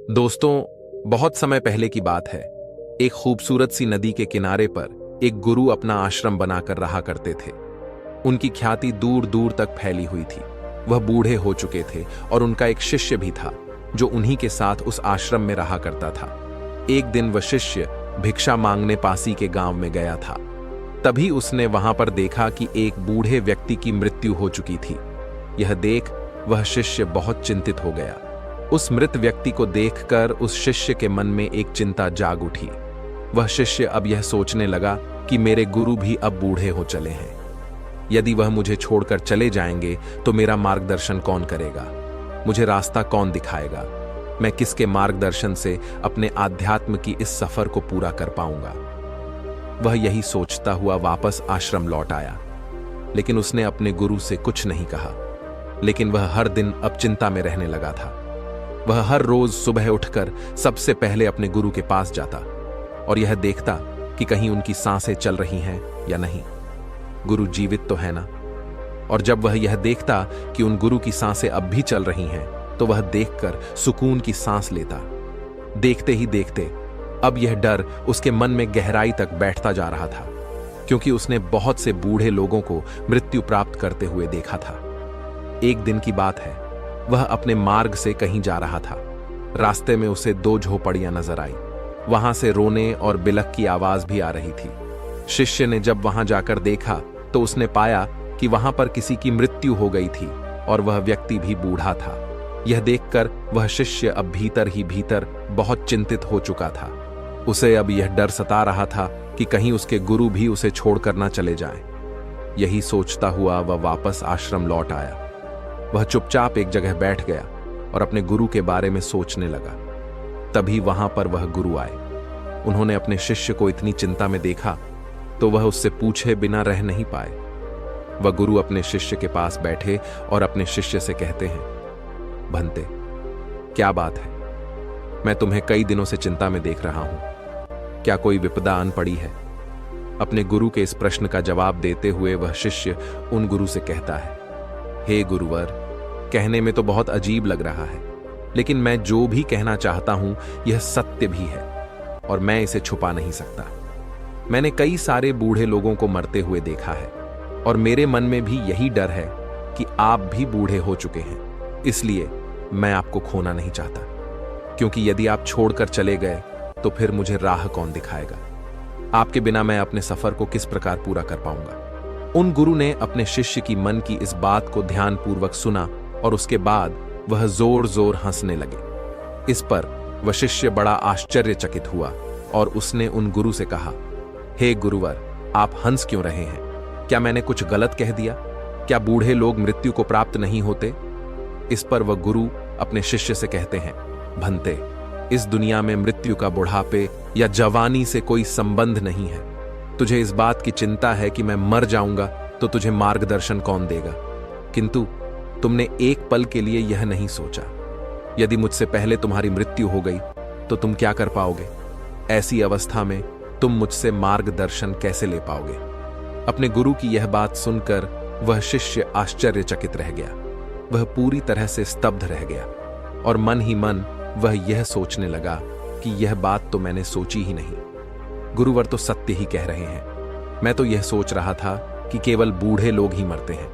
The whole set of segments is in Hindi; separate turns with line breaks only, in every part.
दोस्तों, बहुत समय पहले की बात है। एक खूबसूरत सी नदी के किनारे पर एक गुरु अपना आश्रम बनाकर रहा करते थे। उनकी ख्याति दूर दूर तक फैली हुई थी। वह बूढ़े हो चुके थे और उनका एक शिष्य भी था जो उन्हीं के साथ उस आश्रम में रहा करता था। एक दिन वह शिष्य भिक्षा मांगने पासी के गांव में गया था। तभी उसने वहां पर देखा कि एक बूढ़े व्यक्ति की मृत्यु हो चुकी थी। यह देख वह शिष्य बहुत चिंतित हो गया। उस मृत व्यक्ति को देखकर उस शिष्य के मन में एक चिंता जाग उठी। वह शिष्य अब यह सोचने लगा कि मेरे गुरु भी अब बूढ़े हो चले हैं। यदि वह मुझे छोड़कर चले जाएंगे तो मेरा मार्गदर्शन कौन करेगा? मुझे रास्ता कौन दिखाएगा? मैं किसके मार्गदर्शन से अपने आध्यात्म की इस सफर को पूरा कर पाऊंगा? वह यही सोचता हुआ वापस आश्रम लौट आया, लेकिन उसने अपने गुरु से कुछ नहीं कहा। लेकिन वह हर दिन अब चिंता में रहने लगा था। वह हर रोज सुबह उठकर सबसे पहले अपने गुरु के पास जाता और यह देखता कि कहीं उनकी सांसें चल रही हैं या नहीं। गुरु जीवित तो है ना? और जब वह यह देखता कि उन गुरु की सांसें अब भी चल रही हैं, तो वह देखकर सुकून की सांस लेता। देखते ही देखते अब यह डर उसके मन में गहराई तक बैठता जा रहा था, क्योंकि उसने बहुत से बूढ़े लोगों को मृत्यु प्राप्त करते हुए देखा था। एक दिन की बात है, वह अपने मार्ग से कहीं जा रहा था। रास्ते में उसे दो झोपड़ियां नजर आई। वहां से रोने और बिलख की आवाज भी आ रही थी। शिष्य ने जब वहां जाकर देखा तो उसने पाया कि वहां पर किसी की मृत्यु हो गई थी और वह व्यक्ति भी बूढ़ा था। यह देखकर वह शिष्य अब भीतर ही भीतर बहुत चिंतित हो चुका था। उसे अब यह डर सता रहा था कि कहीं उसके गुरु भी उसे छोड़कर न चले जाएं। यही सोचता हुआ वह वापस आश्रम लौट आया। वह चुपचाप एक जगह बैठ गया और अपने गुरु के बारे में सोचने लगा। तभी वहां पर वह गुरु आए। उन्होंने अपने शिष्य को इतनी चिंता में देखा तो वह उससे पूछे बिना रह नहीं पाए। वह गुरु अपने शिष्य के पास बैठे और अपने शिष्य से कहते हैं, भंते, क्या बात है? मैं तुम्हें कई दिनों से चिंता में देख रहा हूं। क्या कोई विपदा आन पड़ी है? अपने गुरु के इस प्रश्न का जवाब देते हुए वह शिष्य उन गुरु से कहता है, हे गुरुवर, कहने में तो बहुत अजीब लग रहा है, लेकिन मैं जो भी कहना चाहता हूं यह सत्य भी है और मैं इसे छुपा नहीं सकता। मैंने कई सारे बूढ़े लोगों को मरते हुए देखा है और मेरे मन में भी यही डर है कि आप भी बूढ़े हो चुके हैं। इसलिए मैं आपको खोना नहीं चाहता, क्योंकि यदि आप छोड़कर चले गए तो फिर मुझे राह कौन दिखाएगा? आपके बिना मैं अपने सफर को किस प्रकार पूरा कर पाऊंगा? उन गुरु ने अपने शिष्य की मन की इस बात को ध्यानपूर्वक सुना और उसके बाद वह जोर जोर हंसने लगे। इस पर वह शिष्य बड़ा आश्चर्यचकित हुआ और उसने उन गुरु से कहा, हे गुरुवर, आप हंस क्यों रहे हैं? क्या मैंने कुछ गलत कह दिया? क्या बूढ़े लोग मृत्यु को प्राप्त नहीं होते? इस पर वह गुरु अपने शिष्य से कहते हैं, भंते, इस दुनिया में मृत्यु का बुढ़ापे या जवानी से कोई संबंध नहीं है। तुझे इस बात की चिंता है कि मैं मर जाऊंगा तो तुझे मार्गदर्शन कौन देगा, किंतु तुमने एक पल के लिए यह नहीं सोचा, यदि मुझसे पहले तुम्हारी मृत्यु हो गई तो तुम क्या कर पाओगे? ऐसी अवस्था में तुम मुझसे मार्गदर्शन कैसे ले पाओगे? अपने गुरु की यह बात सुनकर वह शिष्य आश्चर्यचकित रह गया। वह पूरी तरह से स्तब्ध रह गया और मन ही मन वह यह सोचने लगा कि यह बात तो मैंने सोची ही नहीं। गुरुवर तो सत्य ही कह रहे हैं। मैं तो यह सोच रहा था कि केवल बूढ़े लोग ही मरते हैं,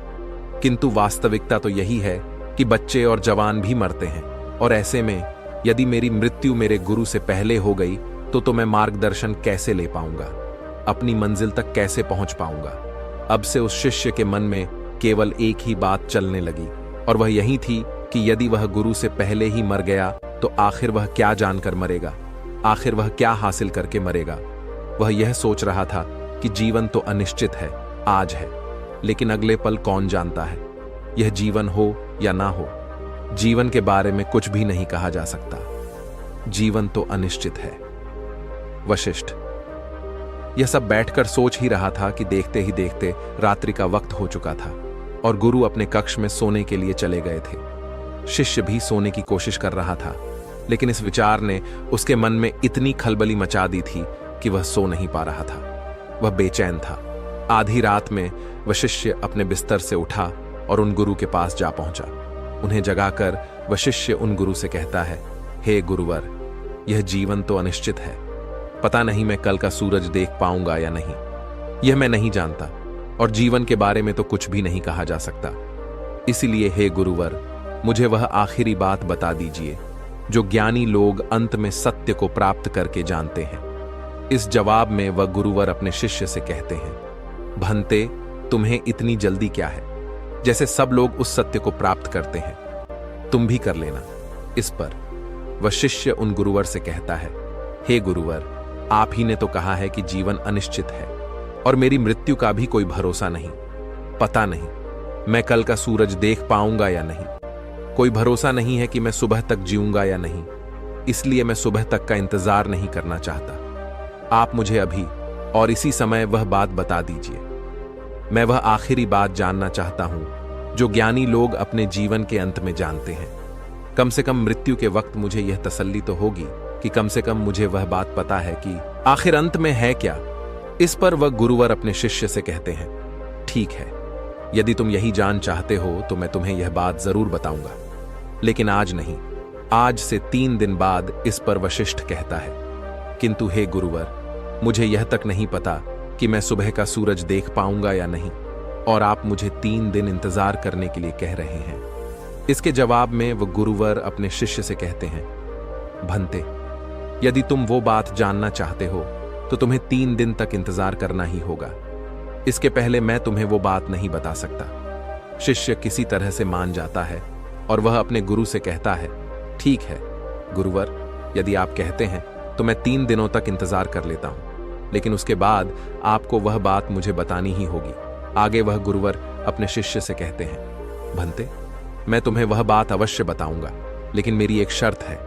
किंतु वास्तविकता तो यही है कि बच्चे और जवान भी मरते हैं। और ऐसे में यदि मेरी मृत्यु मेरे गुरु से पहले हो गई तो मैं मार्गदर्शन कैसे ले पाऊंगा? अपनी मंजिल तक कैसे पहुंच पाऊंगा? अब से उस शिष्य के मन में केवल एक ही बात चलने लगी और वह यही थी कि यदि वह गुरु से पहले ही मर गया तो आखिर वह क्या जानकर मरेगा? आखिर वह क्या हासिल करके मरेगा? वह यह सोच रहा था कि जीवन तो अनिश्चित है, आज है, लेकिन अगले पल कौन जानता है? यह जीवन हो या ना हो, जीवन के बारे में कुछ भी नहीं कहा जा सकता। जीवन तो अनिश्चित है। वशिष्ठ यह सब बैठकर सोच ही रहा था कि देखते ही देखते रात्रि का वक्त हो चुका था और गुरु अपने कक्ष में सोने के लिए चले गए थे। शिष्य भी सोने की कोशिश कर रहा था, लेकिन इस विचार ने उसके मन में इतनी खलबली मचा दी थी कि वह सो नहीं पा रहा था। वह बेचैन था। आधी रात में वह शिष्य अपने बिस्तर से उठा और उन गुरु के पास जा पहुंचा। उन्हें जगाकर वह शिष्य उन गुरु से कहता है, हे गुरुवर, यह जीवन तो अनिश्चित है। पता नहीं मैं कल का सूरज देख पाऊंगा या नहीं, यह मैं नहीं जानता, और जीवन के बारे में तो कुछ भी नहीं कहा जा सकता। इसलिए हे गुरुवर, मुझे वह आखिरी बात बता दीजिए जो ज्ञानी लोग अंत में सत्य को प्राप्त करके जानते हैं। इस जवाब में वह गुरुवर अपने शिष्य से कहते हैं, भंते, तुम्हें इतनी जल्दी क्या है? जैसे सब लोग उस सत्य को प्राप्त करते हैं, तुम भी कर लेना। इस पर वह शिष्य उन गुरुवर से कहता है, हे गुरुवर, आप ही ने तो कहा है कि जीवन अनिश्चित है और मेरी मृत्यु का भी कोई भरोसा नहीं। पता नहीं मैं कल का सूरज देख पाऊंगा या नहीं, कोई भरोसा नहीं है कि मैं सुबह तक जीऊंगा या नहीं, इसलिए मैं सुबह तक का इंतजार नहीं करना चाहता। आप मुझे अभी और इसी समय वह बात बता दीजिए। मैं वह आखिरी बात जानना चाहता हूं जो ज्ञानी लोग अपने जीवन के अंत में जानते हैं। कम से कम मृत्यु के वक्त मुझे यह तसल्ली तो होगी कि कम से कम मुझे वह बात पता है कि आखिर अंत में है क्या। इस पर वह गुरुवर अपने शिष्य से कहते हैं, ठीक है, यदि तुम यही जान चाहते हो तो मैं तुम्हें यह बात जरूर बताऊंगा, लेकिन आज नहीं, आज से 3 दिन बाद। इस पर वशिष्ठ कहता है, किंतु हे गुरुवर, मुझे यह तक नहीं पता कि मैं सुबह का सूरज देख पाऊंगा या नहीं, और आप मुझे 3 दिन इंतजार करने के लिए कह रहे हैं। इसके जवाब में वह गुरुवर अपने शिष्य से कहते हैं, भंते, यदि तुम वो बात जानना चाहते हो तो तुम्हें 3 दिन तक इंतजार करना ही होगा। इसके पहले मैं तुम्हें वो बात नहीं बता सकता। शिष्य किसी तरह से मान जाता है और वह अपने गुरु से कहता है, ठीक है गुरुवर, यदि आप कहते हैं तो मैं 3 दिनों तक इंतजार कर लेता हूं, लेकिन उसके बाद आपको वह बात मुझे बतानी ही होगी। आगे वह गुरुवर अपने शिष्य से कहते हैं, भंते, मैं तुम्हें वह बात अवश्य बताऊंगा, लेकिन मेरी एक शर्त है।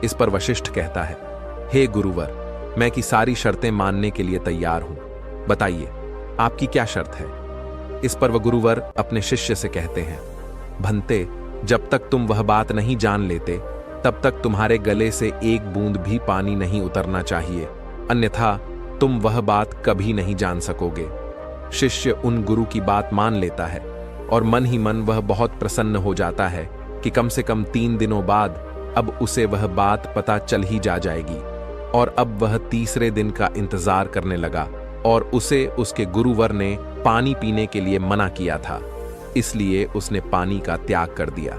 इस पर वशिष्ठ कहता है, हे गुरुवर, मैं की सारी शर्तें मानने के लिए तैयार हूं, बताइए आपकी क्या शर्त है। इस पर वह गुरुवर अपने शिष्य से कहते हैं, भंते, जब तक तुम वह बात नहीं जान लेते तब तक तुम्हारे गले से एक बूंद भी पानी नहीं उतरना चाहिए, अन्यथा तुम वह बात कभी नहीं जान सकोगे। शिष्य उन गुरु की बात मान लेता है और मन ही मन वह बहुत प्रसन्न हो जाता है कि कम से कम 3 दिनों बाद अब उसे वह बात पता चल ही जाएगी। और अब वह तीसरे दिन का इंतजार करने लगा और उसे उसके गुरुवर ने पानी पीने के लिए मना किया था, इसलिए उसने पानी का त्याग कर दिया।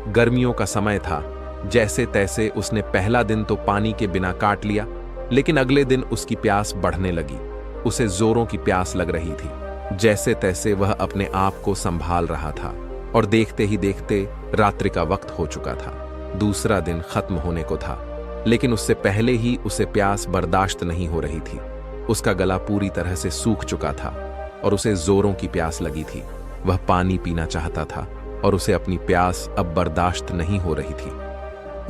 गर्मियों का समय था, जैसे तैसे उसने पहला दिन तो पानी के बिना काट लिया, लेकिन अगले दिन उसकी प्यास बढ़ने लगी। उसे जोरों की प्यास लग रही थी। जैसे तैसे वह अपने आप को संभाल रहा था और देखते ही देखते रात्रि का वक्त हो चुका था। दूसरा दिन खत्म होने को था, लेकिन उससे पहले ही उसे प्यास बर्दाश्त नहीं हो रही थी। उसका गला पूरी तरह से सूख चुका था और उसे जोरों की प्यास लगी थी। वह पानी पीना चाहता था और उसे अपनी प्यास अब बर्दाश्त नहीं हो रही थी।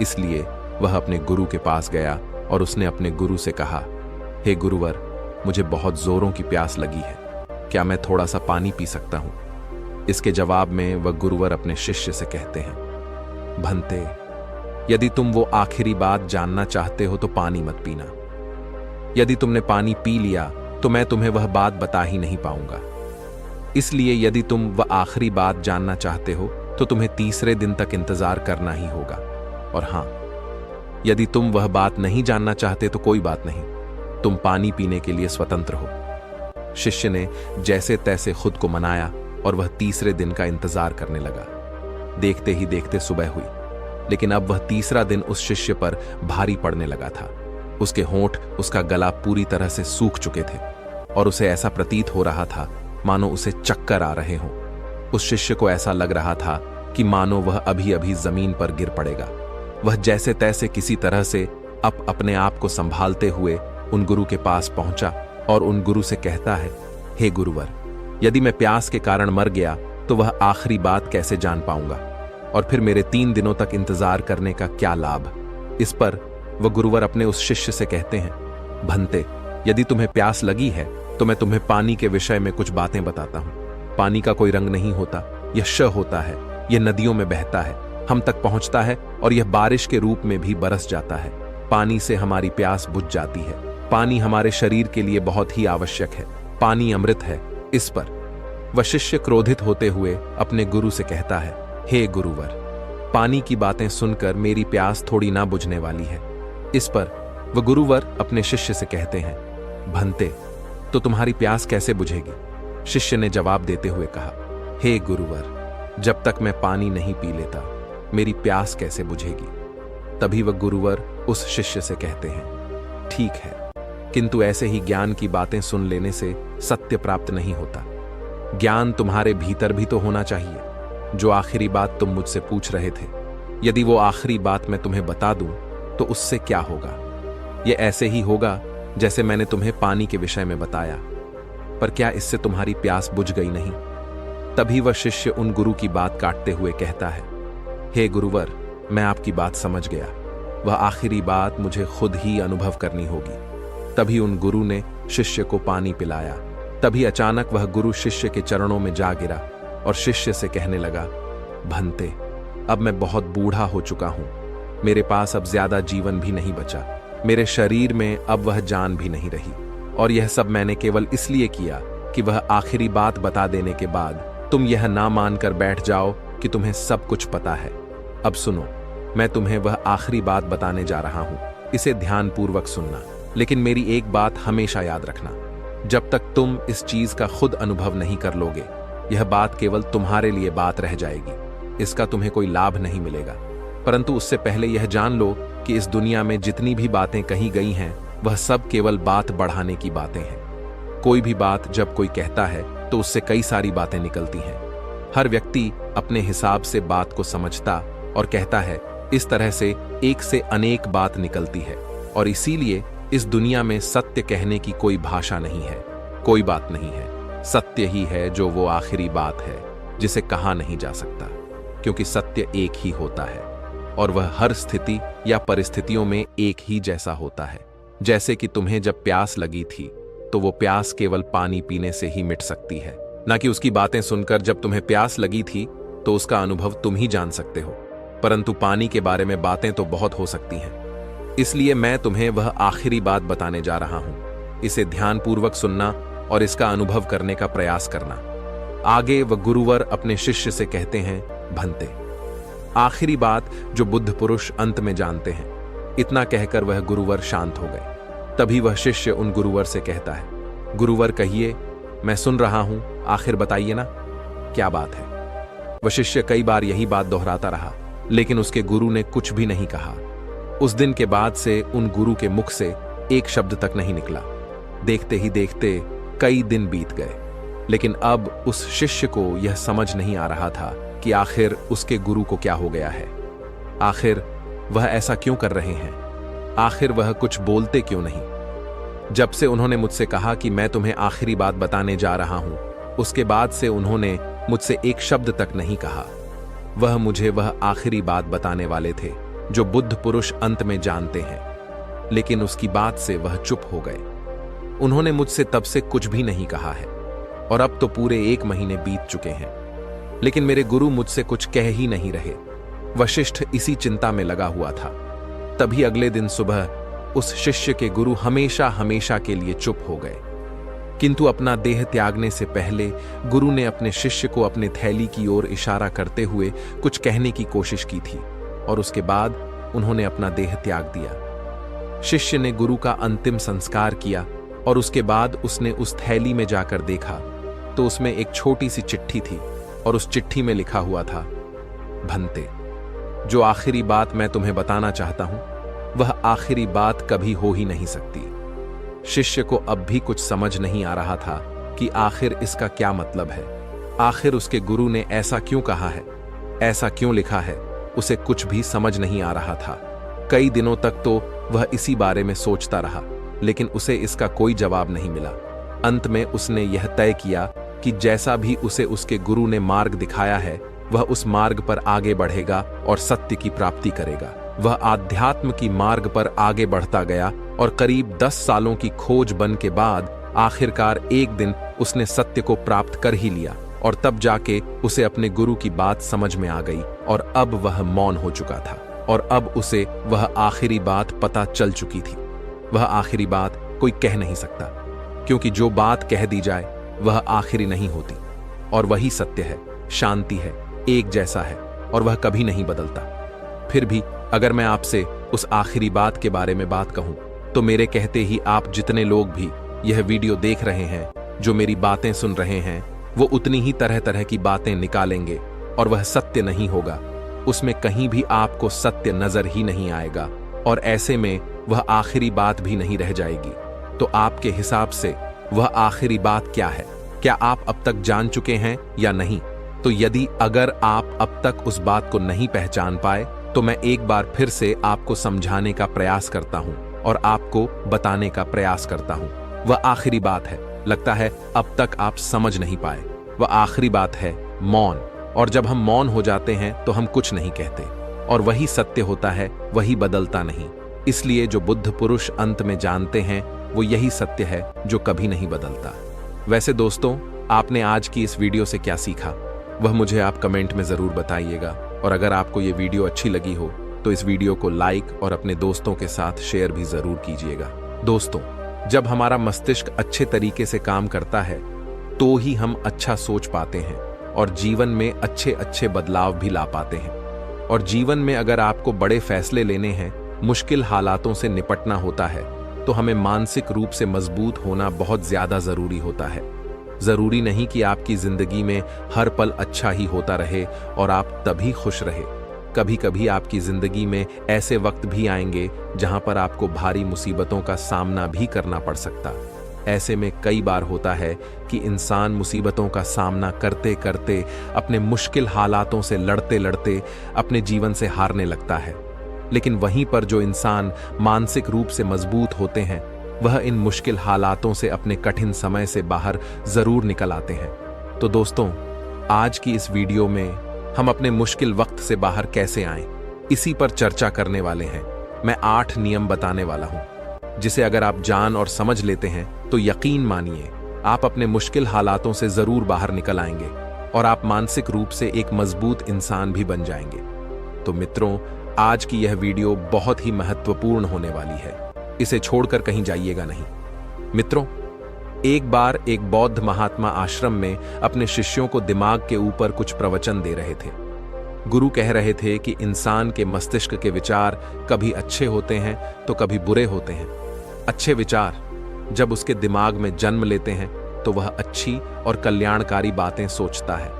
इसलिए वह अपने गुरु के पास गया और उसने अपने गुरु से कहा, हे गुरुवर, मुझे बहुत जोरों की प्यास लगी है, क्या मैं थोड़ा सा पानी पी सकता हूं? इसके जवाब में वह गुरुवर अपने शिष्य से कहते हैं, भंते, यदि तुम वो आखिरी बात जानना चाहते हो तो पानी मत पीना। यदि तुमने पानी पी लिया तो मैं तुम्हें वह बात बता ही नहीं पाऊंगा। इसलिए यदि तुम वह आखिरी बात जानना चाहते हो तो तुम्हें तीसरे दिन तक इंतजार करना ही होगा। और हां, यदि तुम वह बात नहीं जानना चाहते तो कोई बात नहीं, तुम पानी पीने के लिए स्वतंत्र हो। शिष्य ने जैसे तैसे खुद को मनाया और वह तीसरे दिन का इंतजार करने लगा। देखते ही देखते सुबह हुई, लेकिन अब वह तीसरा दिन उस शिष्य पर भारी पड़ने लगा था। उसके होंठ, उसका गला पूरी तरह से सूख चुके थे और उसे ऐसा प्रतीत हो रहा था मानो उसे चक्कर आ रहे हों। उस शिष्य को ऐसा लग रहा था कि मानो वह अभी अभी जमीन पर गिर पड़ेगा। वह जैसे तैसे किसी तरह से अपने आप को संभालते हुए उन गुरु के पास पहुंचा और उन गुरु से कहता है, हे गुरुवर, यदि मैं प्यास के कारण मर गया तो वह आखिरी बात कैसे जान पाऊंगा, और फिर मेरे 3 दिनों तक इंतजार करने का क्या लाभ? इस पर वह गुरुवर अपने उस शिष्य से कहते हैं, भंते, यदि तुम्हें प्यास लगी है तो मैं तुम्हें पानी के विषय में कुछ बातें बताता हूं। पानी का कोई रंग नहीं होता, यह श होता है, यह नदियों में बहता है, हम तक पहुंचता है और यह बारिश के रूप में भी बरस जाता है। पानी से हमारी प्यास बुझ जाती है। पानी हमारे शरीर के लिए बहुत ही आवश्यक है। पानी अमृत है। इस पर वह शिष्य क्रोधित होते हुए अपने गुरु से कहता है, हे गुरुवर, पानी की बातें सुनकर मेरी प्यास थोड़ी ना बुझने वाली है। इस पर वह गुरुवर अपने शिष्य से कहते हैं, भंते, तो तुम्हारी प्यास कैसे बुझेगी? शिष्य ने जवाब देते हुए कहा, हे गुरुवर, जब तक मैं पानी नहीं पी लेता मेरी प्यास कैसे बुझेगी? तभी वह गुरुवर उस शिष्य से कहते हैं, ठीक है, किंतु ऐसे ही ज्ञान की बातें सुन लेने से सत्य प्राप्त नहीं होता। ज्ञान तुम्हारे भीतर भी तो होना चाहिए। जो आखिरी बात तुम मुझसे पूछ रहे थे, यदि वो आखिरी बात मैं तुम्हें बता दूं तो उससे क्या होगा? यह ऐसे ही होगा जैसे मैंने तुम्हें पानी के विषय में बताया। पर क्या इससे तुम्हारी प्यास बुझ गई नहीं? तभी वह शिष्य उन गुरु की बात काटते हुए कहता है, हे गुरुवर, मैं आपकी बात समझ गया। वह आखिरी बात मुझे खुद ही अनुभव करनी होगी। तभी उन गुरु ने शिष्य को पानी पिलाया। तभी अचानक वह गुरु शिष्य के चरणों में जा गिरा और शिष्य से कहने लगा, भंते, अब मैं बहुत बूढ़ा हो चुका हूं। मेरे पास अब ज्यादा जीवन भी नहीं बचा। मेरे शरीर में अब वह जान भी नहीं रही। और यह सब मैंने केवल इसलिए किया कि वह आखिरी बात बता देने के बाद तुम यह ना मानकर बैठ जाओ कि तुम्हें सब कुछ पता है। अब सुनो, मैं तुम्हें वह आखिरी बात बताने जा रहा हूं। इसे ध्यानपूर्वक सुनना, लेकिन मेरी एक बात हमेशा याद रखना। जब तक तुम इस चीज का खुद अनुभव नहीं कर लोगे, यह बात केवल तुम्हारे लिए बात रह जाएगी। इसका तुम्हें कोई लाभ नहीं मिलेगा। परंतु उससे पहले यह जान लो कि इस दुनिया में जितनी भी बातें कही गई हैं, वह सब केवल बात बढ़ाने की बातें हैं। कोई भी बात जब कोई कहता है तो उससे कई सारी बातें निकलती हैं। हर व्यक्ति अपने हिसाब से बात को समझता और कहता है। इस तरह से एक से अनेक बात निकलती है। और इसीलिए इस दुनिया में सत्य कहने की कोई भाषा नहीं है, कोई बात नहीं है। सत्य ही है जो वो आखिरी बात है जिसे कहा नहीं जा सकता, क्योंकि सत्य एक ही होता है और वह हर स्थिति या परिस्थितियों में एक ही जैसा होता है। जैसे कि तुम्हें जब प्यास लगी थी तो वो प्यास केवल पानी पीने से ही मिट सकती है, ना कि उसकी बातें सुनकर। जब तुम्हें प्यास लगी थी तो उसका अनुभव तुम ही जान सकते हो, परंतु पानी के बारे में बातें तो बहुत हो सकती हैं। इसलिए मैं तुम्हें वह आखिरी बात बताने जा रहा हूं। इसे ध्यानपूर्वक सुनना और इसका अनुभव करने का प्रयास करना। आगे वह गुरुवर अपने शिष्य से कहते हैं, भंते, आखिरी बात जो बुद्ध पुरुष अंत में जानते हैं। इतना कहकर वह गुरुवर शांत हो गए। तभी वह शिष्य उन गुरुवर से कहता है, गुरुवर कहिए, मैं सुन रहा हूं, आखिर बताइए ना, क्या बात है? वह शिष्य कई बार यही बात दोहराता रहा, लेकिन उसके गुरु ने कुछ भी नहीं कहा। उस दिन के बाद से उन गुरु के मुख से एक शब्द तक नहीं निकला। देखते ही देखते कई दिन बीत गए, लेकिन अब उस शिष्य को यह समझ नहीं आ रहा था कि आखिर उसके गुरु को क्या हो गया है। आखिर वह ऐसा क्यों कर रहे हैं? आखिर वह कुछ बोलते क्यों नहीं? जब से उन्होंने मुझसे कहा कि मैं तुम्हें आखिरी बात बताने जा रहा हूं, उसके बाद से उन्होंने मुझसे एक शब्द तक नहीं कहा। वह मुझे वह आखिरी बात बताने वाले थे जो बुद्ध पुरुष अंत में जानते हैं, लेकिन उसकी बात से वह चुप हो गए। उन्होंने मुझसे तब से कुछ भी नहीं कहा है और अब तो पूरे 1 महीने बीत चुके हैं, लेकिन मेरे गुरु मुझसे कुछ कह ही नहीं रहे। वशिष्ठ इसी चिंता में लगा हुआ था। तभी अगले दिन सुबह उस शिष्य के गुरु हमेशा हमेशा के लिए चुप हो गए। किंतु अपना देह त्यागने से पहले गुरु ने अपने शिष्य को अपने थैली की ओर इशारा करते हुए कुछ कहने की कोशिश की थी और उसके बाद उन्होंने अपना देह त्याग दिया। शिष्य ने गुरु का अंतिम संस्कार किया और उसके बाद उसने उस थैली में जाकर देखा तो उसमें एक छोटी सी चिट्ठी थी और उस चिट्ठी में लिखा हुआ था, भंते, जो आखिरी बात मैं तुम्हें बताना चाहता हूं वह आखिरी बात कभी हो ही नहीं सकती। शिष्य को अब भी कुछ समझ नहीं आ रहा था कि आखिर इसका क्या मतलब है। आखिर उसके गुरु ने ऐसा क्यों कहा है, ऐसा क्यों लिखा है, उसे कुछ भी समझ नहीं आ रहा था। कई दिनों तक तो वह इसी बारे में सोचता रहा, लेकिन उसे इसका कोई जवाब नहीं मिला। अंत में उसने यह तय किया कि जैसा भी उसे उसके गुरु ने मार्ग दिखाया है वह उस मार्ग पर आगे बढ़ेगा और सत्य की प्राप्ति करेगा। वह आध्यात्म की मार्ग पर आगे बढ़ता गया और करीब 10 सालों की खोज बन के बाद आखिरकार एक दिन उसने सत्य को प्राप्त कर ही लिया और तब जाके उसे अपने गुरु की बात समझ में आ गई और अब वह मौन हो चुका था और अब उसे वह आखिरी बात पता चल चुकी थी। वह आखिरी बात कोई कह नहीं सकता, क्योंकि जो बात कह दी जाए वह आखिरी नहीं होती और वही सत्य है, शांति है, एक जैसा है। और वह कभी नहीं बदलता। फिर भी अगर मैं आपसे उस आखिरी बात के बारे में बात कहूं, तो मेरे कहते ही आप जितने लोग भी यह वीडियो देख रहे हैं, जो मेरी बातें सुन रहे हैं, वो उतनी ही तरह तरह की बातें निकालेंगे और वह सत्य नहीं होगा। उसमें कहीं भी आपको सत्य नजर ही नहीं आएगा और ऐसे में वह आखिरी बात भी नहीं रह जाएगी। तो आपके हिसाब से वह आखिरी बात क्या है? क्या आप अब तक जान चुके हैं या नहीं? तो यदि अगर आप अब तक उस बात को नहीं पहचान पाए, तो मैं एक बार फिर से आपको समझाने का प्रयास करता हूं और आपको बताने का प्रयास करता हूं। वह आखिरी बात है, लगता है अब तक आप समझ नहीं पाए। वह आखिरी बात है मौन। और जब हम मौन हो जाते हैं तो हम कुछ नहीं कहते, और वही सत्य होता है, वही बदलता नहीं। इसलिए जो बुद्ध पुरुष अंत में जानते हैं, वो यही सत्य है जो कभी नहीं बदलता। वैसे दोस्तों, आपने आज की इस वीडियो से क्या सीखा, वह मुझे आप कमेंट में जरूर बताइएगा। और अगर आपको ये वीडियो अच्छी लगी हो तो इस वीडियो को लाइक और अपने दोस्तों के साथ शेयर भी जरूर कीजिएगा। दोस्तों, जब हमारा मस्तिष्क अच्छे तरीके से काम करता है तो ही हम अच्छा सोच पाते हैं और जीवन में अच्छे अच्छे बदलाव भी ला पाते हैं। और जीवन में अगर आपको बड़े फैसले लेने हैं, मुश्किल हालातों से निपटना होता है, तो हमें मानसिक रूप से मजबूत होना बहुत ज्यादा जरूरी होता है। जरूरी नहीं कि आपकी जिंदगी में हर पल अच्छा ही होता रहे और आप तभी खुश रहे। कभी कभी आपकी जिंदगी में ऐसे वक्त भी आएंगे जहां पर आपको भारी मुसीबतों का सामना भी करना पड़ सकता। ऐसे में कई बार होता है कि इंसान मुसीबतों का सामना करते करते, अपने मुश्किल हालातों से लड़ते लड़ते अपने जीवन से हारने लगता है। लेकिन वहीं पर जो इंसान मानसिक रूप से मजबूत होते हैं, वह इन मुश्किल हालातों से अपने कठिन समय से बाहर जरूर निकल आते हैं। तो दोस्तों, आज की इस वीडियो में हम अपने मुश्किल वक्त से बाहर कैसे आएं, इसी पर चर्चा करने वाले हैं। मैं 8 नियम बताने वाला हूं, जिसे अगर आप जान और समझ लेते हैं तो यकीन मानिए आप अपने मुश्किल हालातों से जरूर बाहर निकल आएंगे और आप मानसिक रूप से एक मजबूत इंसान भी बन जाएंगे। तो मित्रों, आज की यह वीडियो बहुत ही महत्वपूर्ण होने वाली है, इसे छोड़कर कहीं जाइएगा नहीं। मित्रों, एक बार एक बौद्ध महात्मा आश्रम में अपने शिष्यों को दिमाग के ऊपर कुछ प्रवचन दे रहे थे। गुरु कह रहे थे कि इंसान के मस्तिष्क के विचार कभी अच्छे होते हैं तो कभी बुरे होते हैं। अच्छे विचार जब उसके दिमाग में जन्म लेते हैं तो वह अच्छी और कल्याणकारी बातें सोचता है,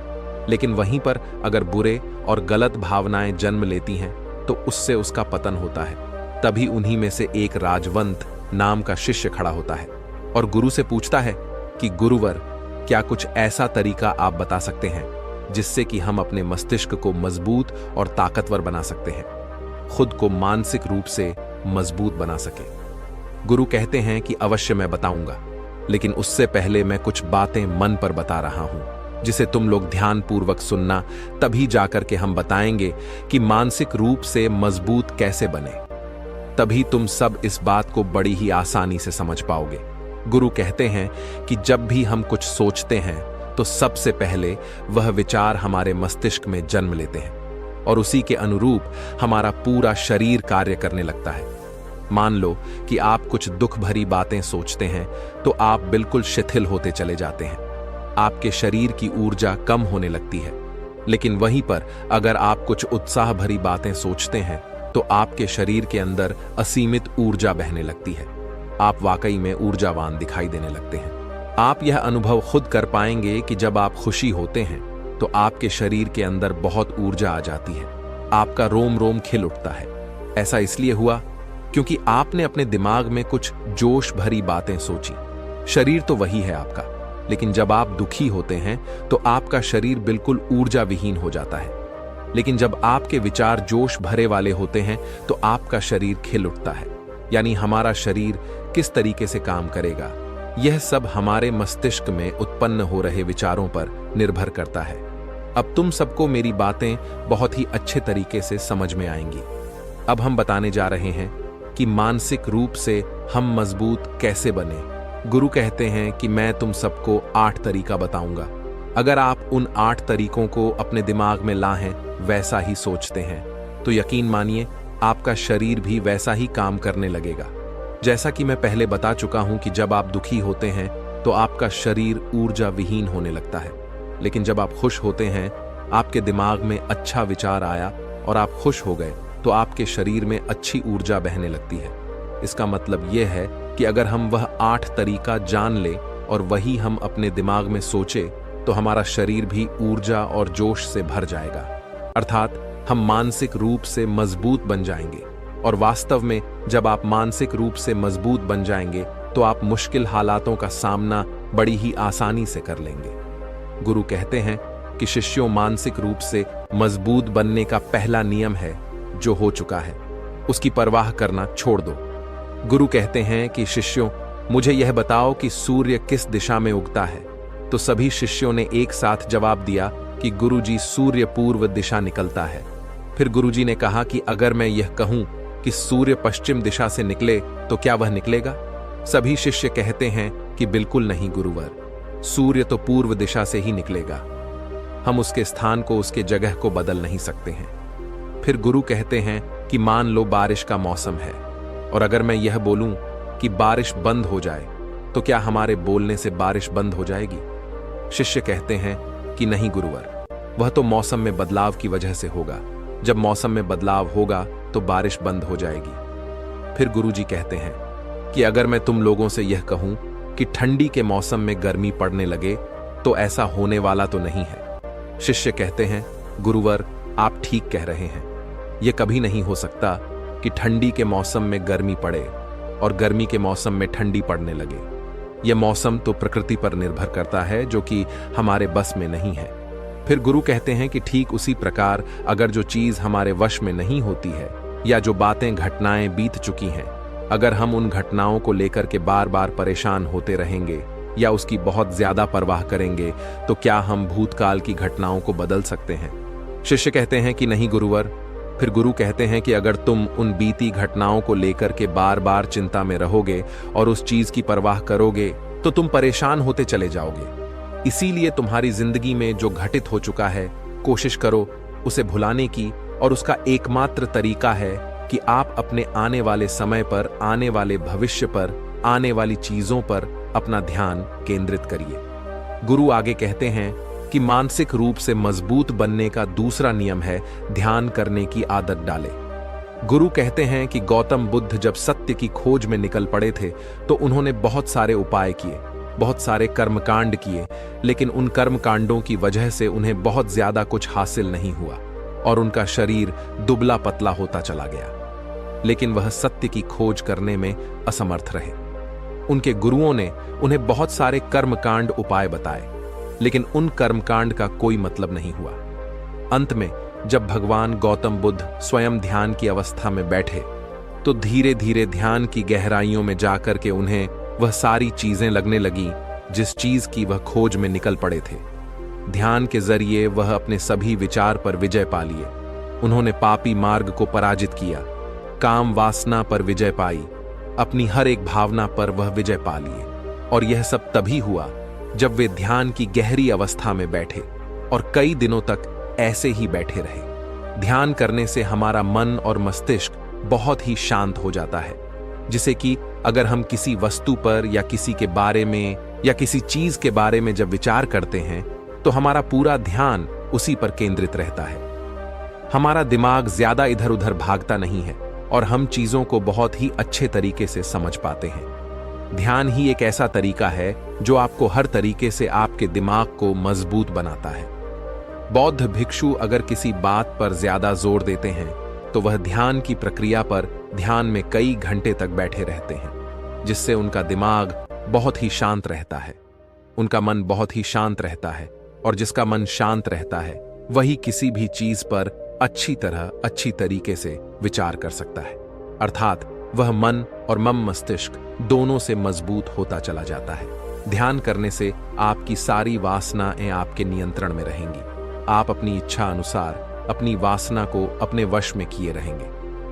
लेकिन वहीं पर अगर बुरे और गलत भावनाएं जन्म लेती हैं तो उससे उसका पतन होता है। तभी उन्हीं में से एक राजवंत नाम का शिष्य खड़ा होता है और गुरु से पूछता है कि गुरुवर, क्या कुछ ऐसा तरीका आप बता सकते हैं जिससे कि हम अपने मस्तिष्क को मजबूत और ताकतवर बना सकते हैं, खुद को मानसिक रूप से मजबूत बना सके। गुरु कहते हैं कि अवश्य मैं बताऊंगा, लेकिन उससे पहले मैं कुछ बातें मन पर बता रहा हूं, जिसे तुम लोग ध्यानपूर्वक सुनना। तभी जाकर के हम बताएंगे कि मानसिक रूप से मजबूत कैसे बने। तभी तुम सब इस बात को बड़ी ही आसानी से समझ पाओगे। गुरु कहते हैं कि जब भी हम कुछ सोचते हैं तो सबसे पहले वह विचार हमारे मस्तिष्क में जन्म लेते हैं और उसी के अनुरूप हमारा पूरा शरीर कार्य करने लगता है। मान लो कि आप कुछ दुख भरी बातें सोचते हैं तो आप बिल्कुल शिथिल होते चले जाते हैं, आपके शरीर की ऊर्जा कम होने लगती है। लेकिन वहीं पर अगर आप कुछ उत्साह भरी बातें सोचते हैं तो आपके शरीर के अंदर असीमित ऊर्जा बहने लगती है। आप वाकई में ऊर्जावान दिखाई देने लगते हैं। आप यह अनुभव खुद कर पाएंगे कि जब आप खुशी होते हैं तो आपके शरीर के अंदर बहुत ऊर्जा आ जाती है, आपका रोम रोम खिल उठता है। ऐसा इसलिए हुआ क्योंकि आपने अपने दिमाग में कुछ जोश भरी बातें सोची। शरीर तो वही है आपका, लेकिन जब आप दुखी होते हैं तो आपका शरीर बिल्कुल ऊर्जा विहीन हो जाता है। लेकिन जब आपके विचार जोश भरे वाले होते हैं तो आपका शरीर खिल उठता है। यानी हमारा शरीर किस तरीके से काम करेगा, यह सब हमारे मस्तिष्क में उत्पन्न हो रहे विचारों पर निर्भर करता है। अब तुम सबको मेरी बातें बहुत ही अच्छे तरीके से समझ में आएंगी। अब हम बताने जा रहे हैं कि मानसिक रूप से हम मजबूत कैसे बने। गुरु कहते हैं कि मैं तुम सबको 8 तरीका बताऊंगा। अगर आप उन 8 तरीकों को अपने दिमाग में लाएं, वैसा ही सोचते हैं, तो यकीन मानिए आपका शरीर भी वैसा ही काम करने लगेगा। जैसा कि मैं पहले बता चुका हूं कि जब आप दुखी होते हैं तो आपका शरीर ऊर्जा विहीन होने लगता है, लेकिन जब आप खुश होते हैं आपके दिमाग में अच्छा विचार आया और आप खुश हो गए, तो आपके शरीर में अच्छी ऊर्जा बहने लगती है। इसका मतलब यह है कि अगर हम वह 8 तरीका जान ले और वही हम अपने दिमाग में सोचे, तो हमारा शरीर भी ऊर्जा और जोश से भर जाएगा। अर्थात हम मानसिक रूप से मजबूत बन जाएंगे। और वास्तव में जब आप मानसिक रूप से मजबूत बन जाएंगे, तो आप मुश्किल हालातों का सामना बड़ी ही आसानी से कर लेंगे। गुरु कहते हैं कि शिष्यों, मानसिक रूप से मजबूत बनने का पहला नियम है, जो हो चुका है उसकी परवाह करना छोड़ दो। गुरु कहते हैं कि शिष्यों, मुझे यह बताओ कि सूर्य किस दिशा में उगता है। तो सभी शिष्यों ने एक साथ जवाब दिया कि गुरुजी, सूर्य पूर्व दिशा निकलता है। फिर गुरुजी ने कहा कि अगर मैं यह कहूं कि सूर्य पश्चिम दिशा से निकले, तो क्या वह निकलेगा? सभी शिष्य कहते हैं कि बिल्कुल नहीं गुरुवर, सूर्य तो पूर्व दिशा से ही निकलेगा। हम उसके स्थान को, उसके जगह को बदल नहीं सकते हैं। फिर गुरु कहते हैं कि मान लो बारिश का मौसम है, और अगर मैं यह बोलूं कि बारिश बंद हो जाए, तो क्या हमारे बोलने से बारिश बंद हो जाएगी? शिष्य कहते हैं कि नहीं गुरुवर, वह तो मौसम में बदलाव की वजह से होगा। जब मौसम में बदलाव होगा तो बारिश बंद हो जाएगी। फिर गुरुजी कहते हैं कि अगर मैं तुम लोगों से यह कहूं कि ठंडी के मौसम में गर्मी पड़ने लगे, तो ऐसा होने वाला तो नहीं है। शिष्य कहते हैं, गुरुवर, आप ठीक कह रहे हैं। यह कभी नहीं हो सकता कि ठंडी के मौसम में गर्मी पड़े और गर्मी के मौसम में ठंडी पड़ने लगे। यह मौसम तो प्रकृति पर निर्भर करता है, जो कि हमारे बस में नहीं है। फिर गुरु कहते हैं कि ठीक उसी प्रकार अगर जो चीज हमारे वश में नहीं होती है, या जो बातें, घटनाएं बीत चुकी हैं, अगर हम उन घटनाओं को लेकर के बार बार परेशान होते रहेंगे या उसकी बहुत ज्यादा परवाह करेंगे, तो क्या हम भूतकाल की घटनाओं को बदल सकते हैं? शिष्य कहते हैं कि नहीं गुरुवर। फिर गुरु कहते हैं कि अगर तुम उन बीती घटनाओं को लेकर के बार बार चिंता में रहोगे और उस चीज की परवाह करोगे, तो तुम परेशान होते चले जाओगे। इसीलिए तुम्हारी जिंदगी में जो घटित हो चुका है, कोशिश करो उसे भुलाने की, और उसका एकमात्र तरीका है कि आप अपने आने वाले समय पर, आने वाले भविष्य पर, आने वाली चीजों पर अपना ध्यान केंद्रित करिए। गुरु आगे कहते हैं कि मानसिक रूप से मजबूत बनने का दूसरा नियम है ध्यान करने की आदत डाले। गुरु कहते हैं कि गौतम बुद्ध जब सत्य की खोज में निकल पड़े थे, तो उन्होंने बहुत सारे उपाय किए, बहुत सारे कर्मकांड किए, लेकिन उन कर्मकांडों की वजह से उन्हें बहुत ज्यादा कुछ हासिल नहीं हुआ और उनका शरीर दुबला पतला होता चला गया। लेकिन वह सत्य की खोज करने में असमर्थ रहे। उनके गुरुओं ने उन्हें बहुत सारे कर्मकांड उपाय बताए, लेकिन उन कर्मकांड का कोई मतलब नहीं हुआ। अंत में जब भगवान गौतम बुद्ध स्वयं ध्यान की अवस्था में बैठे, तो धीरे धीरे ध्यान की गहराइयों में जाकर के उन्हें वह सारी चीजें लगने लगी जिस चीज की वह खोज में निकल पड़े थे। ध्यान के जरिए वह अपने सभी विचार पर विजय पा लिए। उन्होंने पापी मार्ग को पराजित किया, काम वासना पर विजय पाई, अपनी हर एक भावना पर वह विजय पा लिए। और यह सब तभी हुआ जब वे ध्यान की गहरी अवस्था में बैठे और कई दिनों तक ऐसे ही बैठे रहे। ध्यान करने से हमारा मन और मस्तिष्क बहुत ही शांत हो जाता है, जिसे कि अगर हम किसी वस्तु पर या किसी के बारे में या किसी चीज के बारे में जब विचार करते हैं, तो हमारा पूरा ध्यान उसी पर केंद्रित रहता है। हमारा दिमाग ज्यादा इधर उधर भागता नहीं है और हम चीजों को बहुत ही अच्छे तरीके से समझ पाते हैं। ध्यान ही एक ऐसा तरीका है जो आपको हर तरीके से आपके दिमाग को मजबूत बनाता है। बौद्ध भिक्षु अगर किसी बात पर ज्यादा जोर देते हैं, तो वह ध्यान की प्रक्रिया पर ध्यान में कई घंटे तक बैठे रहते हैं, जिससे उनका दिमाग बहुत ही शांत रहता है, उनका मन बहुत ही शांत रहता है, और जिसका मन शांत रहता है वही किसी भी चीज पर अच्छी तरह, अच्छी तरीके से विचार कर सकता है। अर्थात वह मन और मम मस्तिष्क दोनों से मजबूत होता चला जाता है। ध्यान करने से आपकी सारी वासनाएं आपके नियंत्रण में रहेंगी। आप अपनी इच्छा अनुसार अपनी वासना को अपने वश में किए रहेंगे।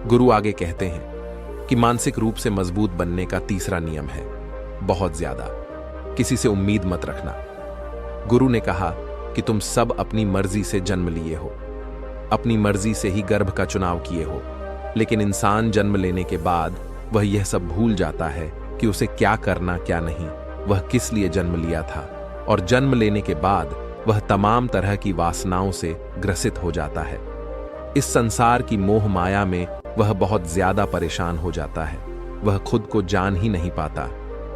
गुरु आगे कहते हैं कि मानसिक रूप से मजबूत बनने का तीसरा नियम है बहुत ज्यादा किसी से उम्मीद मत रखना। गुरु ने कहा कि तुम सब अपनी मर्जी से जन्म लिए हो, अपनी मर्जी से ही गर्भ का चुनाव किए हो, लेकिन इंसान जन्म लेने के बाद वह यह सब भूल जाता है कि उसे क्या करना क्या नहीं, वह किस लिए जन्म लिया था, और जन्म लेने के बाद वह तमाम तरह की वासनाओं से ग्रसित हो जाता है। इस संसार की मोह माया में वह बहुत ज्यादा परेशान हो जाता है। वह खुद को जान ही नहीं पाता,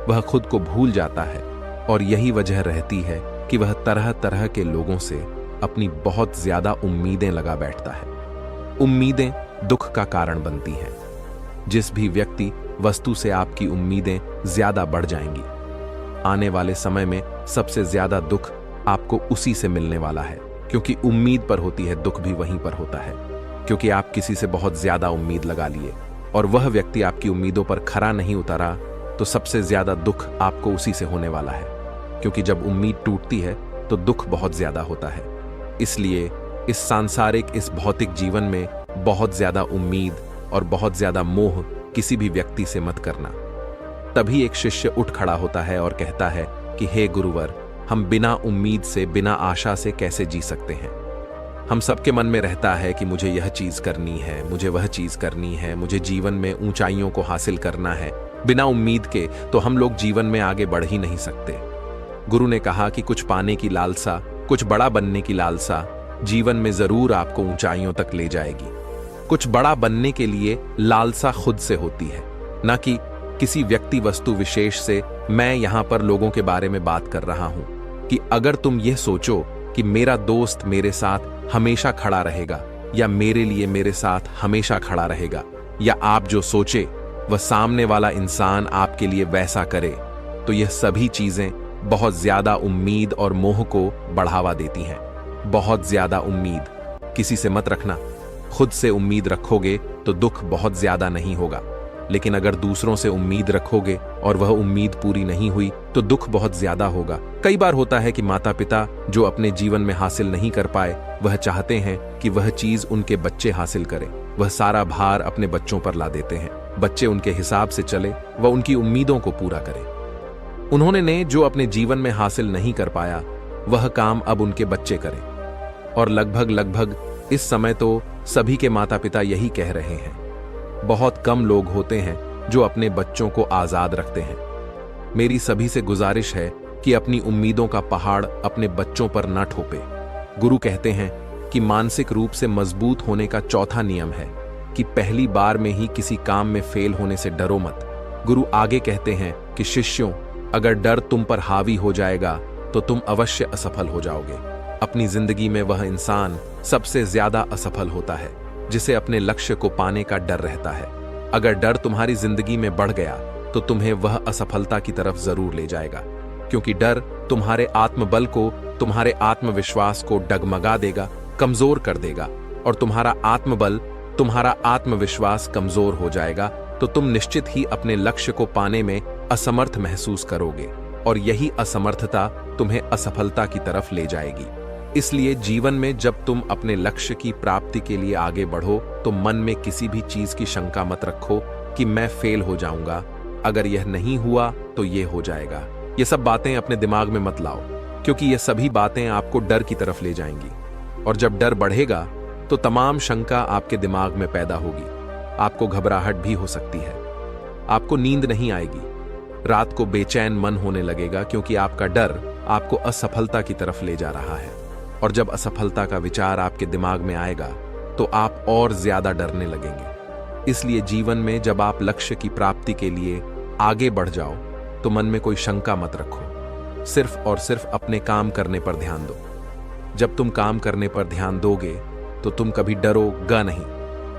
वह खुद को भूल जाता है। और यही वजह रहती है कि वह तरह तरह के लोगों से अपनी बहुत ज्यादा उम्मीदें लगा बैठता है। उम्मीदें दुख का कारण बनती हैं। जिस भी व्यक्ति वस्तु से आपकी उम्मीदें ज्यादा बढ़ जाएंगी, आने वाले समय में सबसे ज्यादा दुख आपको उसी से मिलने वाला है। क्योंकि उम्मीद पर होती है, दुख भी वहीं पर होता है। क्योंकि आप किसी से बहुत ज्यादा उम्मीद लगा लिए और वह व्यक्ति आपकी उम्मीदों पर खरा नहीं उतरा, तो सबसे ज्यादा दुख आपको उसी से होने वाला है। क्योंकि जब उम्मीद टूटती है तो दुख बहुत ज्यादा होता है। इसलिए इस सांसारिक, इस भौतिक जीवन में बहुत ज्यादा उम्मीद और बहुत ज्यादा मोह किसी भी व्यक्ति से मत करना। तभी एक शिष्य उठ खड़ा होता है और कहता है कि हे गुरुवर, हम बिना उम्मीद से, बिना आशा से कैसे जी सकते हैं। हम सबके मन में रहता है कि मुझे यह चीज करनी है, मुझे वह चीज करनी है, मुझे जीवन में ऊंचाइयों को हासिल करना है। बिना उम्मीद के तो हम लोग जीवन में आगे बढ़ ही नहीं सकते। गुरु ने कहा कि कुछ पाने की लालसा, कुछ बड़ा बनने की लालसा जीवन में जरूर आपको ऊंचाइयों तक ले जाएगी। कुछ बड़ा बनने के लिए लालसा खुद से होती है, ना कि किसी व्यक्ति वस्तु विशेष से। मैं यहां पर लोगों के बारे में बात कर रहा हूं कि अगर तुम यह सोचो कि मेरा दोस्त मेरे साथ हमेशा खड़ा रहेगा, या मेरे लिए मेरे साथ हमेशा खड़ा रहेगा, या आप जो सोचे वह सामने वाला इंसान आपके लिए वैसा करे, तो यह सभी चीजें बहुत ज्यादा उम्मीद और मोह को बढ़ावा देती हैं। बहुत ज्यादा उम्मीद किसी से मत रखना। खुद से उम्मीद रखोगे तो दुख बहुत ज्यादा नहीं होगा, लेकिन अगर दूसरों से उम्मीद रखोगे और वह उम्मीद पूरी नहीं हुई तो दुख बहुत ज्यादा होगा। कई बार होता है कि माता पिता जो अपने जीवन में हासिल नहीं कर पाए, वह चाहते हैं कि वह चीज उनके बच्चे हासिल करें। वह सारा भार अपने बच्चों पर ला देते हैं। बच्चे उनके हिसाब से चले, वह उनकी उम्मीदों को पूरा करें। उन्होंने जो अपने जीवन में हासिल नहीं कर पाया, वह काम अब उनके बच्चे करें। और लगभग इस समय तो सभी के माता पिता यही कह रहे हैं। बहुत कम लोग होते हैं जो अपने बच्चों को आजाद रखते हैं। मेरी सभी से गुजारिश है कि अपनी उम्मीदों का पहाड़ अपने बच्चों पर न ठोपे। गुरु कहते हैं कि मानसिक रूप से मजबूत होने का चौथा नियम है कि पहली बार में ही किसी काम में फेल होने से डरो मत। गुरु आगे कहते हैं कि शिष्यों, अगर डर तुम पर हावी हो जाएगा तो तुम अवश्य असफल हो जाओगे। अपनी जिंदगी में वह इंसान सबसे ज्यादा असफल होता है जिसे अपने लक्ष्य को पाने का डर रहता है। अगर डर तुम्हारी जिंदगी में बढ़ गया तो तुम्हें वह असफलता की तरफ जरूर ले जाएगा, क्योंकि डर तुम्हारे आत्मबल को, तुम्हारे आत्मविश्वास को डगमगा देगा, कमजोर कर देगा। और तुम्हारा आत्मबल, तुम्हारा आत्मविश्वास कमजोर हो जाएगा तो तुम निश्चित ही अपने लक्ष्य को पाने में असमर्थ महसूस करोगे, और यही असमर्थता तुम्हें असफलता की तरफ ले जाएगी। इसलिए जीवन में जब तुम अपने लक्ष्य की प्राप्ति के लिए आगे बढ़ो तो मन में किसी भी चीज की शंका मत रखो कि मैं फेल हो जाऊंगा, अगर यह नहीं हुआ तो यह हो जाएगा। ये सब बातें अपने दिमाग में मत लाओ, क्योंकि ये सभी बातें आपको डर की तरफ ले जाएंगी। और जब डर बढ़ेगा तो तमाम शंका आपके दिमाग में पैदा होगी। आपको घबराहट भी हो सकती है, आपको नींद नहीं आएगी, रात को बेचैन मन होने लगेगा, क्योंकि आपका डर आपको असफलता की तरफ ले जा रहा है। और जब असफलता का विचार आपके दिमाग में आएगा तो आप और ज्यादा डरने लगेंगे। इसलिए जीवन में जब आप लक्ष्य की प्राप्ति के लिए आगे बढ़ जाओ तो मन में कोई शंका मत रखो, सिर्फ और सिर्फ अपने काम करने पर ध्यान दो। जब तुम काम करने पर ध्यान दोगे तो तुम कभी डरोगा नहीं,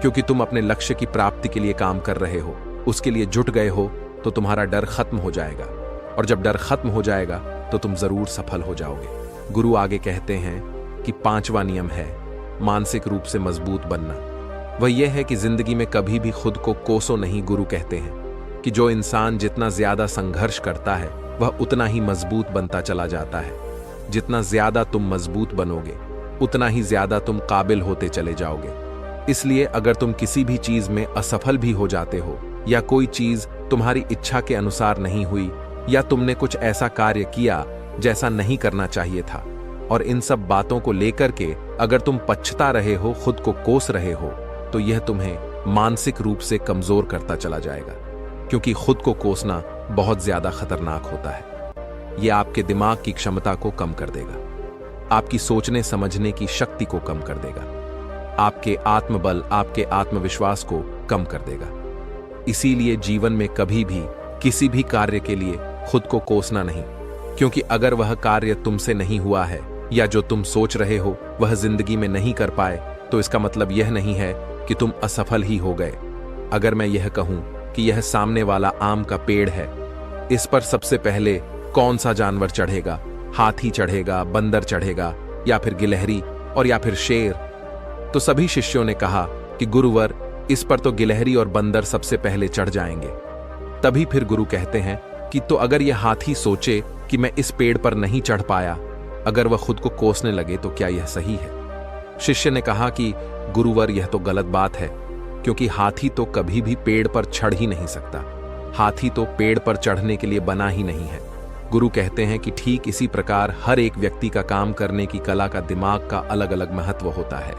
क्योंकि तुम अपने लक्ष्य की प्राप्ति के लिए काम कर रहे हो, उसके लिए जुट गए हो, तो तुम्हारा डर खत्म हो जाएगा। और जब डर खत्म हो जाएगा तो तुम जरूर सफल हो जाओगे। गुरु आगे कहते हैं कि पांचवा नियम है मानसिक रूप से मजबूत बनना। वह यह है कि जिंदगी में कभी भी खुद को कोसो नहीं। गुरु कहते हैं कि जो इंसान जितना ज्यादा संघर्ष करता है वह उतना ही मजबूत बनता चला जाता है। जितना ज्यादा तुम मजबूत बनोगे उतना ही ज्यादा तुम काबिल होते चले जाओगे। इसलिए अगर तुम किसी भी चीज में असफल भी हो जाते हो, या कोई चीज तुम्हारी इच्छा के अनुसार नहीं हुई, या तुमने कुछ ऐसा कार्य किया जैसा नहीं करना चाहिए था, और इन सब बातों को लेकर के अगर तुम पछता रहे हो, खुद को कोस रहे हो, तो यह तुम्हें मानसिक रूप से कमजोर करता चला जाएगा। क्योंकि खुद को कोसना बहुत ज्यादा खतरनाक होता है। यह आपके दिमाग की क्षमता को कम कर देगा। आपकी सोचने समझने की शक्ति को कम कर देगा, आपके आत्मबल, आपके आत्मविश्वास को कम कर देगा। इसीलिए जीवन में कभी भी किसी भी कार्य के लिए खुद को कोसना नहीं, क्योंकि अगर वह कार्य तुमसे नहीं हुआ है या जो तुम सोच रहे हो वह जिंदगी में नहीं कर पाए, तो इसका मतलब यह नहीं है कि तुम असफल ही हो गए। अगर मैं यह कहूं कि यह सामने वाला आम का पेड़ है, इस पर सबसे पहले कौन सा जानवर चढ़ेगा? हाथी चढ़ेगा, बंदर चढ़ेगा, या फिर गिलहरी और या फिर शेर? तो सभी शिष्यों ने कहा कि गुरुवर, इस पर तो गिलहरी और बंदर सबसे पहले चढ़ जाएंगे। तभी फिर गुरु कहते हैं कि तो अगर यह हाथी सोचे कि मैं इस पेड़ पर नहीं चढ़ पाया, अगर वह खुद को कोसने लगे, तो क्या यह सही है? शिष्य ने कहा कि गुरुवर, यह तो गलत बात है, क्योंकि हाथी तो कभी भी पेड़ पर चढ़ ही नहीं सकता। हाथी तो पेड़ पर चढ़ने के लिए बना ही नहीं है। गुरु कहते हैं कि ठीक इसी प्रकार हर एक व्यक्ति का काम करने की कला का, दिमाग का अलग अलग महत्व होता है।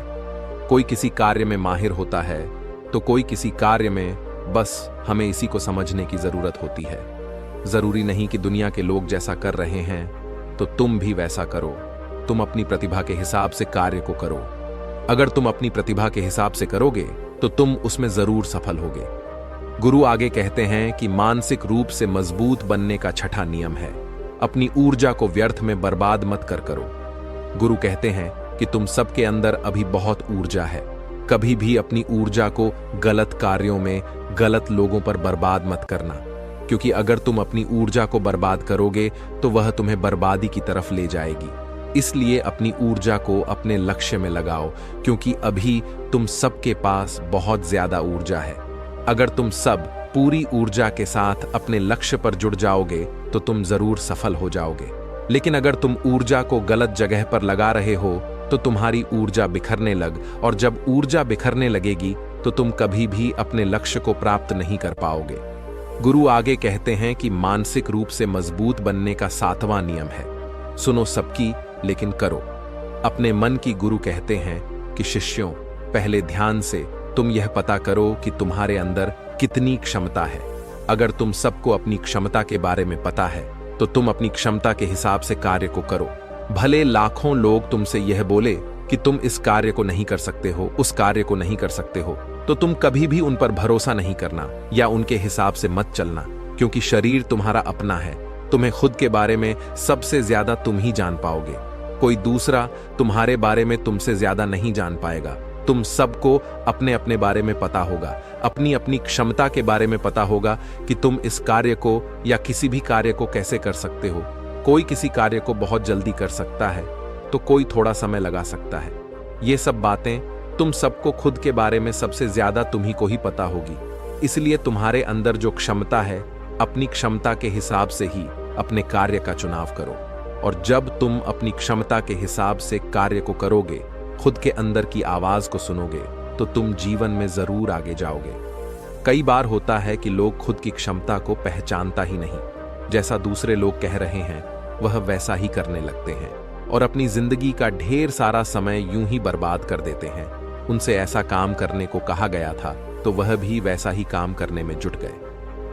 कोई किसी कार्य में माहिर होता है तो कोई किसी कार्य में, बस हमें इसी को समझने की जरूरत होती है। जरूरी नहीं कि दुनिया के लोग जैसा कर रहे हैं तो तुम भी वैसा करो। तुम अपनी प्रतिभा के हिसाब से कार्य को करो। अगर तुम अपनी प्रतिभा के हिसाब से करोगे तो तुम उसमें जरूर सफल होगे। गुरु आगे कहते हैं कि मानसिक रूप से मजबूत बनने का छठा नियम है, अपनी ऊर्जा को व्यर्थ में बर्बाद मत करो। गुरु कहते हैं कि तुम सबके अंदर अभी बहुत ऊर्जा है। कभी भी अपनी ऊर्जा को गलत कार्यों में, गलत लोगों पर बर्बाद मत करना, क्योंकि अगर तुम अपनी ऊर्जा को बर्बाद करोगे तो वह तुम्हें बर्बादी की तरफ ले जाएगी। इसलिए अपनी ऊर्जा को अपने लक्ष्य में लगाओ, क्योंकि अभी तुम सबके पास बहुत ज्यादा ऊर्जा है। अगर तुम सब पूरी ऊर्जा के साथ अपने लक्ष्य पर जुड़ जाओगे तो तुम जरूर सफल हो जाओगे। लेकिन अगर तुम ऊर्जा को गलत जगह पर लगा रहे हो तो तुम्हारी ऊर्जा बिखरने लग, और जब ऊर्जा बिखरने लगेगी तो तुम कभी भी अपने लक्ष्य को प्राप्त नहीं कर पाओगे। गुरु आगे कहते हैं कि मानसिक रूप से मजबूत बनने का 7वां नियम है, सुनो सबकी लेकिन करो अपने मन की। गुरु कहते हैं कि शिष्यों, पहले ध्यान से तुम यह पता करो कि तुम्हारे अंदर कितनी क्षमता है। अगर तुम सबको अपनी क्षमता के बारे में पता है तो तुम अपनी क्षमता के हिसाब से कार्य को करो। भले लाखों लोग तुमसे यह बोले कि तुम इस कार्य को नहीं कर सकते हो, उस कार्य को नहीं कर सकते हो, तो तुम कभी भी उन पर भरोसा नहीं करना या उनके हिसाब से मत चलना, क्योंकि शरीर तुम्हारा अपना है। तुम्हें खुद के बारे में सबसे ज्यादा तुम ही जान पाओगे। कोई दूसरा तुम्हारे बारे में तुमसे ज्यादा नहीं जान पाएगा। तुम सबको अपने अपने बारे में पता होगा, अपनी अपनी क्षमता के बारे में पता होगा कि तुम इस कार्य को या किसी भी कार्य को कैसे कर सकते हो। कोई किसी कार्य को बहुत जल्दी कर सकता है तो कोई थोड़ा समय लगा सकता है। ये सब बातें तुम सबको खुद के बारे में सबसे ज्यादा तुम्ही को ही पता होगी। इसलिए तुम्हारे अंदर जो क्षमता है, अपनी क्षमता के हिसाब से ही अपने कार्य का चुनाव करो। और जब तुम अपनी क्षमता के हिसाब से कार्य को करोगे, खुद के अंदर की आवाज को सुनोगे, तो तुम जीवन में जरूर आगे जाओगे। कई बार होता है कि लोग खुद की क्षमता को पहचानता ही नहीं, जैसा दूसरे लोग कह रहे हैं वह वैसा ही करने लगते हैं और अपनी जिंदगी का ढेर सारा समय यूं ही बर्बाद कर देते हैं। उनसे ऐसा काम करने को कहा गया था तो वह भी वैसा ही काम करने में जुट गए,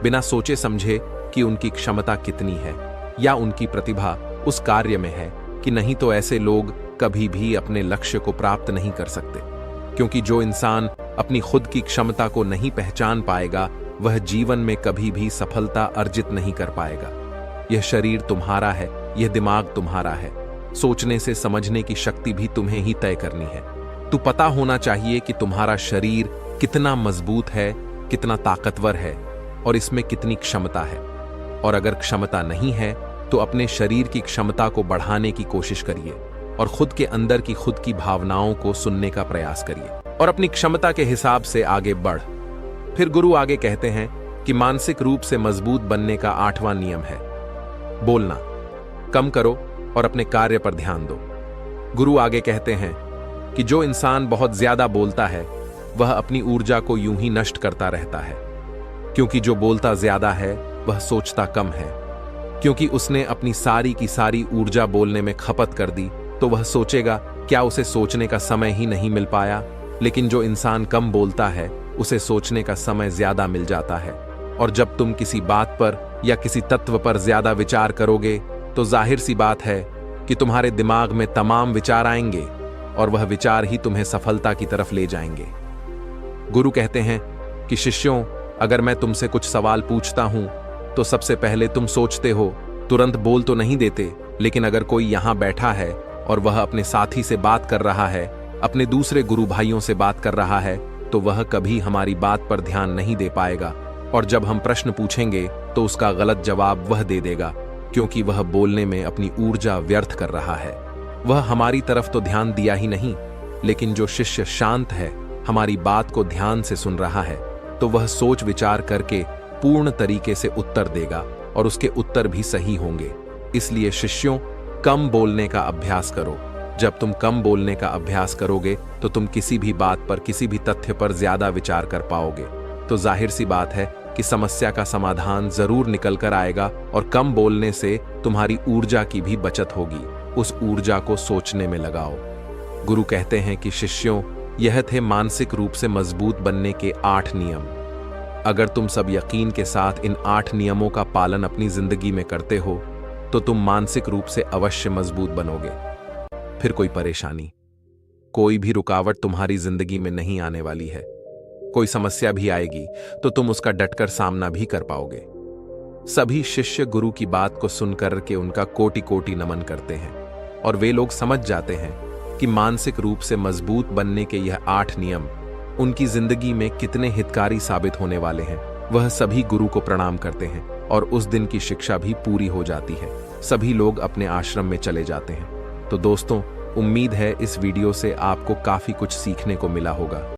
बिना सोचे समझे कि उनकी क्षमता कितनी है या उनकी प्रतिभा उस कार्य में है कि नहीं। तो ऐसे लोग कभी भी अपने लक्ष्य को प्राप्त नहीं कर सकते, क्योंकि जो इंसान अपनी खुद की क्षमता को नहीं पहचान पाएगा वह जीवन में कभी भी सफलता अर्जित नहीं कर पाएगा। यह शरीर तुम्हारा है, यह दिमाग तुम्हारा है। सोचने से समझने की शक्ति भी तुम्हें ही तय करनी है। तो पता होना चाहिए कि तुम्हारा शरीर कितना मजबूत है, कितना ताकतवर है और इसमें कितनी क्षमता है। और अगर क्षमता नहीं है तो अपने शरीर की क्षमता को बढ़ाने की कोशिश करिए और खुद के अंदर की खुद की भावनाओं को सुनने का प्रयास करिए और अपनी क्षमता के हिसाब से आगे बढ़। फिर गुरु आगे कहते हैं कि मानसिक रूप से मजबूत बनने का 8वां नियम है, बोलना कम करो और अपने कार्य पर ध्यान दो। गुरु आगे कहते हैं कि जो इंसान बहुत ज्यादा बोलता है वह अपनी ऊर्जा को यूं ही नष्ट करता रहता है, क्योंकि जो बोलता ज्यादा है वह सोचता कम है। क्योंकि उसने अपनी सारी की सारी ऊर्जा बोलने में खपत कर दी तो वह सोचेगा क्या उसे सोचने का समय ही नहीं मिल पाया। लेकिन जो इंसान कम बोलता है उसे सोचने का समय ज्यादा मिल जाता है। और जब तुम किसी बात पर या किसी तत्व पर ज्यादा विचार करोगे तो जाहिर सी बात है कि तुम्हारे दिमाग में तमाम विचार आएंगे और वह विचार ही तुम्हें सफलता की तरफ ले जाएंगे। गुरु कहते हैं कि शिष्यों, अगर मैं तुमसे कुछ सवाल पूछता हूं तो सबसे पहले तुम सोचते हो, तुरंत बोल तो नहीं देते, लेकिन अगर कोई यहां बैठा है और वह अपने साथी से बात कर रहा है, अपने दूसरे गुरु भाइयों से बात कर रहा है, तो वह कभी हमारी बात पर ध्यान नहीं दे पाएगा और जब हम प्रश्न पूछेंगे तो उसका गलत जवाब वह दे देगा, क्योंकि वह बोलने में अपनी ऊर्जा व्यर्थ कर रहा है। वह हमारी तरफ तो ध्यान दिया ही नहीं, लेकिन जो शिष्य शांत है, हमारी बात को ध्यान से सुन रहा है, तो वह सोच विचार करके पूर्ण तरीके से उत्तर देगा और उसके उत्तर भी सही होंगे। इसलिए शिष्यों, कम बोलने का अभ्यास करो। जब तुम कम बोलने का अभ्यास करोगे तो तुम किसी भी बात पर, किसी भी तथ्य पर ज्यादा विचार कर पाओगे। तो जाहिर सी बात है कि समस्या का समाधान जरूर निकल कर आएगा और कम बोलने से तुम्हारी ऊर्जा की भी बचत होगी। उस ऊर्जा को सोचने में लगाओ। गुरु कहते हैं कि शिष्यों, यह थे मानसिक रूप से मजबूत बनने के 8 नियम। अगर तुम सब यकीन के साथ इन 8 नियमों का पालन अपनी जिंदगी में करते हो तो तुम मानसिक रूप से अवश्य मजबूत बनोगे। फिर कोई परेशानी, कोई भी रुकावट तुम्हारी जिंदगी में नहीं आने वाली है। कोई समस्या भी आएगी तो तुम उसका डटकर सामना भी कर पाओगे। सभी शिष्य गुरु की बात को सुनकर के उनका कोटि कोटि नमन करते हैं और वे लोग समझ जाते हैं कि मानसिक रूप से मजबूत बनने के यह 8 नियम उनकी जिंदगी में कितने हितकारी साबित होने वाले हैं। वह सभी गुरु को प्रणाम करते हैं और उस दिन की शिक्षा भी पूरी हो जाती है। सभी लोग अपने आश्रम में चले जाते हैं। तो दोस्तों, उम्मीद है इस वीडियो से आपको काफी कुछ सीखने को मिला होगा।